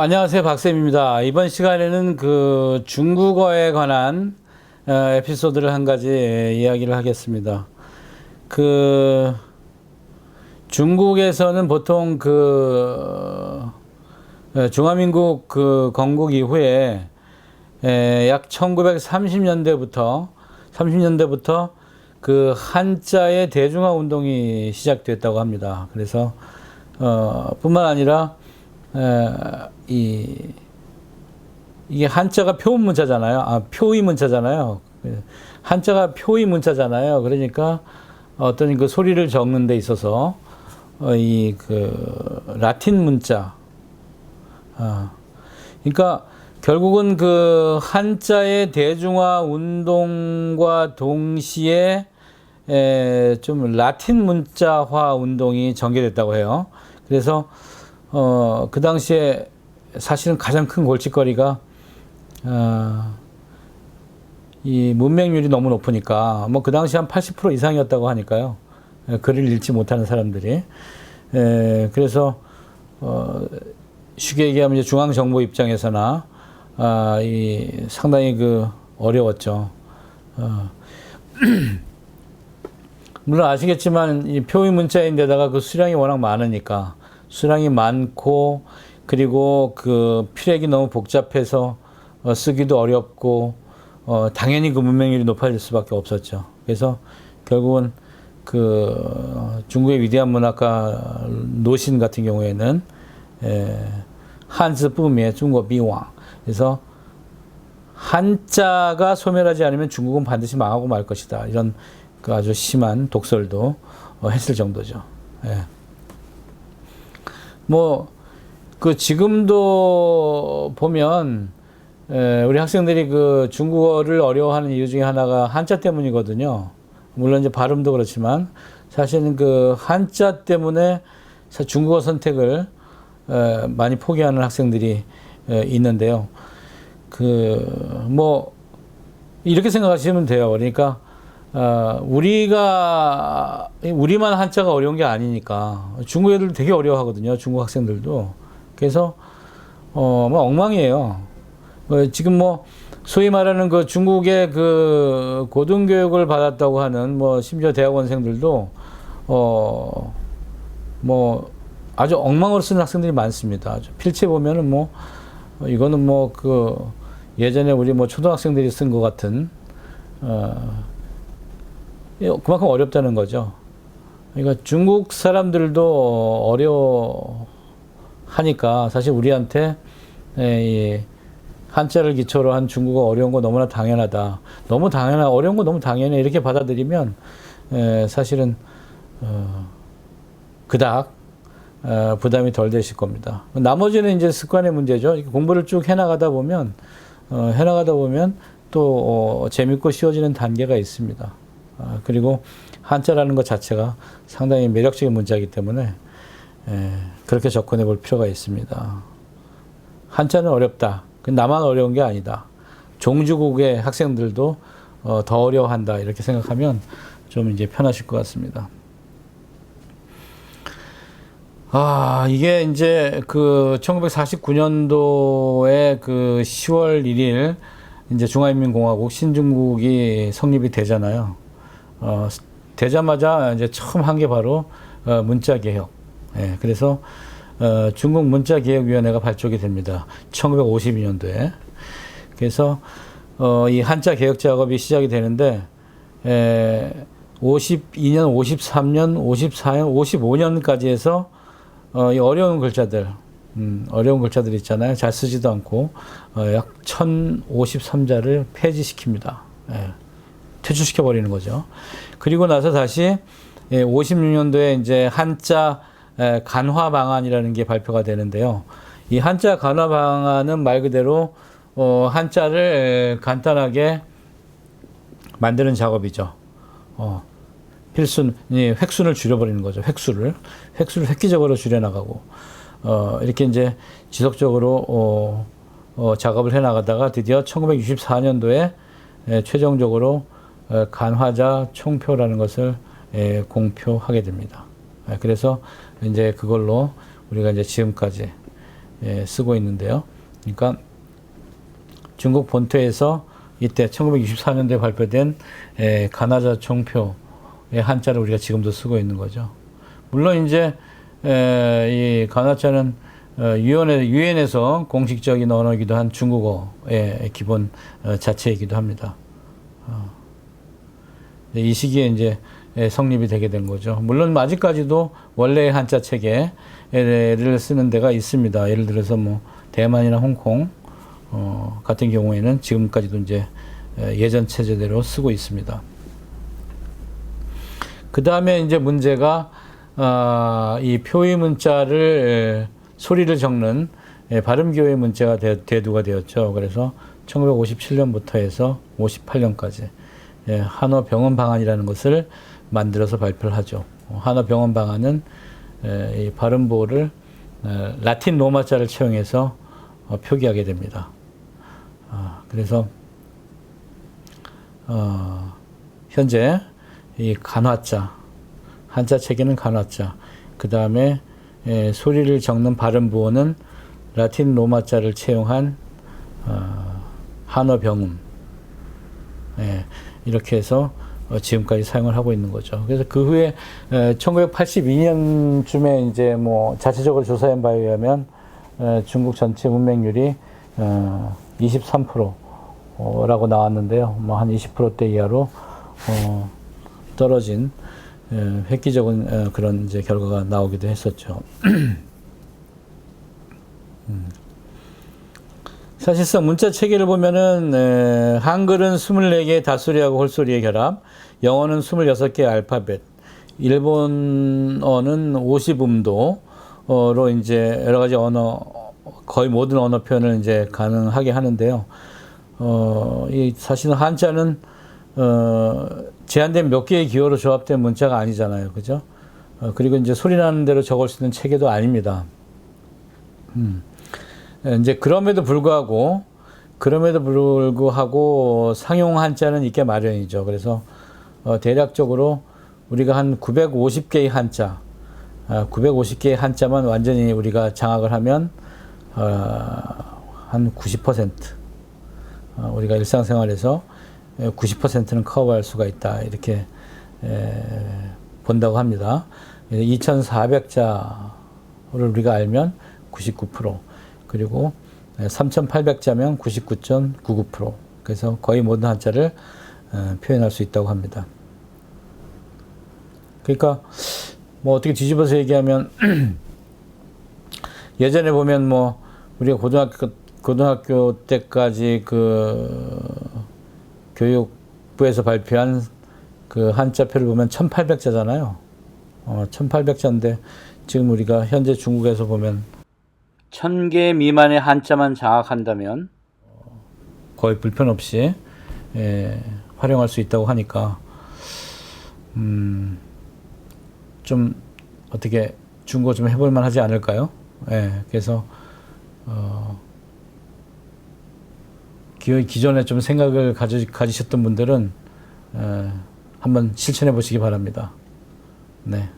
안녕하세요. 박쌤입니다. 이번 시간에는 그 중국어에 관한 에피소드를 한 가지 이야기를 하겠습니다. 그 중국에서는 보통 중화민국 그 건국 이후에 약 1930년대부터 그 한자의 대중화 운동이 시작됐다고 합니다. 그래서 뿐만 아니라 이게 한자가 표음 문자잖아요. 표의 문자잖아요. 한자가 표의 문자잖아요. 그러니까 어떤 그 소리를 적는 데 있어서 라틴 문자. 그러니까 결국은 그 한자의 대중화 운동과 동시에 좀 라틴 문자화 운동이 전개됐다고 해요. 그래서 그 당시에 사실은 가장 큰 골칫거리가, 이 문맹률이 너무 높으니까, 그 당시 한 80% 이상이었다고 하니까요. 글을 읽지 못하는 사람들이. 그래서, 쉽게 얘기하면 이제 중앙정부 입장에서나, 상당히 어려웠죠. 물론 아시겠지만, 이 표의 문자인데다가 그 수량이 워낙 많으니까, 수량이 많고, 그리고 그 필획이 너무 복잡해서 쓰기도 어렵고, 당연히 그 문맹률이 높아질 수밖에 없었죠. 그래서 결국은 중국의 위대한 문학가 노신 같은 경우에는 한즈 부미의 중국 비왕. 그래서 한자가 소멸하지 않으면 중국은 반드시 망하고 말 것이다. 이런 그 아주 심한 독설도 했을 정도죠. 예. 지금도 보면, 우리 학생들이 그 중국어를 어려워하는 이유 중에 하나가 한자 때문이거든요. 물론 이제 발음도 그렇지만, 사실은 그 한자 때문에 중국어 선택을, 많이 포기하는 학생들이, 있는데요. 이렇게 생각하시면 돼요. 그러니까, 우리만 한자가 어려운 게 아니니까. 중국 애들 되게 어려워하거든요. 중국 학생들도. 그래서, 엉망이에요. 지금 소위 말하는 그 중국의 그 고등교육을 받았다고 하는 심지어 대학원생들도, 아주 엉망으로 쓰는 학생들이 많습니다. 필체 보면은 이거는 예전에 우리 초등학생들이 쓴 것 같은, 그만큼 어렵다는 거죠. 그러니까 중국 사람들도 어려워하니까 사실 우리한테 이 한자를 기초로 한 중국어 어려운 거 너무나 당연하다. 어려운 거 너무 당연해. 이렇게 받아들이면 사실은 그닥 부담이 덜 되실 겁니다. 나머지는 이제 습관의 문제죠. 공부를 쭉 해나가다 보면 또 재밌고 쉬워지는 단계가 있습니다. 그리고 한자라는 것 자체가 상당히 매력적인 문자이기 때문에 그렇게 접근해 볼 필요가 있습니다. 한자는 어렵다. 나만 어려운 게 아니다. 종주국의 학생들도 더 어려워한다. 이렇게 생각하면 좀 이제 편하실 것 같습니다. 이게 이제 1949년도에 10월 1일 이제 중화인민공화국 신중국이 성립이 되잖아요. 되자마자 이제 처음 한 게 바로 문자개혁. 그래서 중국 문자개혁위원회가 발족이 됩니다. 1952년도에. 그래서 이 한자 개혁 작업이 시작이 되는데 52년, 53년, 54년, 55년까지 해서 이 어려운 글자들 있잖아요. 잘 쓰지도 않고 약 1053자를 폐지시킵니다. 퇴출시켜 버리는 거죠. 그리고 나서 다시 56년도에 이제 한자 간화 방안이라는 게 발표가 되는데요. 이 한자 간화 방안은 말 그대로 한자를 간단하게 만드는 작업이죠. 획순을 줄여버리는 거죠. 획수를 획기적으로 줄여나가고 이렇게 이제 지속적으로 작업을 해나가다가 드디어 1964년도에 최종적으로 간화자 총표라는 것을 공표하게 됩니다. 그래서 이제 그걸로 우리가 이제 지금까지 쓰고 있는데요. 그러니까 중국 본토에서 이때 1964년도에 발표된 가나자 총표의 한자를 우리가 지금도 쓰고 있는 거죠. 물론 이제 이 가나자는 유엔에서 공식적인 언어이기도 한 중국어의 기본 자체이기도 합니다. 이 시기에 이제 성립이 되게 된 거죠. 물론 아직까지도 원래의 한자 체계를 쓰는 데가 있습니다. 예를 들어서 뭐 대만이나 홍콩 같은 경우에는 지금까지도 이제 예전 체제대로 쓰고 있습니다. 그 다음에 이제 문제가 이 표의 문자를 소리를 적는 발음교의 문자가 대두가 되었죠. 그래서 1957년부터 해서 58년까지 한어 병원 방안이라는 것을 만들어서 발표를 하죠. 한어 병원 방안은 이 발음보를 라틴 로마자를 채용해서 표기하게 됩니다. 그래서 현재 이 간화자, 한자 체계는 간화자, 그 다음에 소리를 적는 발음보어는 라틴 로마자를 채용한 한어 병음, 이렇게 해서 지금까지 사용을 하고 있는 거죠. 그래서 그 후에 1982년쯤에 이제 뭐 자체적으로 조사한 바에 의하면 중국 전체 문맹률이 23%라고 나왔는데요. 뭐 한 20%대 이하로 떨어진 획기적인 그런 이제 결과가 나오기도 했었죠. 사실상 문자 체계를 보면은 한글은 24개의 닷소리하고 홀소리의 결합, 영어는 26개의 알파벳, 일본어는 50음도로 이제 여러 가지 언어, 거의 모든 언어 표현을 이제 가능하게 하는데요. 이 사실은 한자는 제한된 몇 개의 기호로 조합된 문자가 아니잖아요, 그죠? 그리고 이제 소리 나는 대로 적을 수 있는 체계도 아닙니다. 이제 그럼에도 불구하고 상용 한자는 있게 마련이죠. 그래서 대략적으로 우리가 한 950개의 한자, 950개의 한자만 완전히 우리가 장악을 하면 한 90%, 우리가 일상생활에서 90%는 커버할 수가 있다, 이렇게 본다고 합니다. 2,400자를 우리가 알면 99%, 그리고 3,800자면 99.99%. 그래서 거의 모든 한자를 표현할 수 있다고 합니다. 그러니까 뭐 어떻게 뒤집어서 얘기하면 예전에 보면 뭐 우리가 고등학교 때까지 그 교육부에서 발표한 그 한자표를 보면 1,800자잖아요. 1,800자인데 지금 우리가 현재 중국에서 보면 1,000개 미만의 한자만 장악한다면 거의 불편 없이 활용할 수 있다고 하니까 좀 어떻게 중국어 좀 해볼 만하지 않을까요? 그래서 기존에 좀 생각을 가지셨던 분들은 한번 실천해 보시기 바랍니다. 네.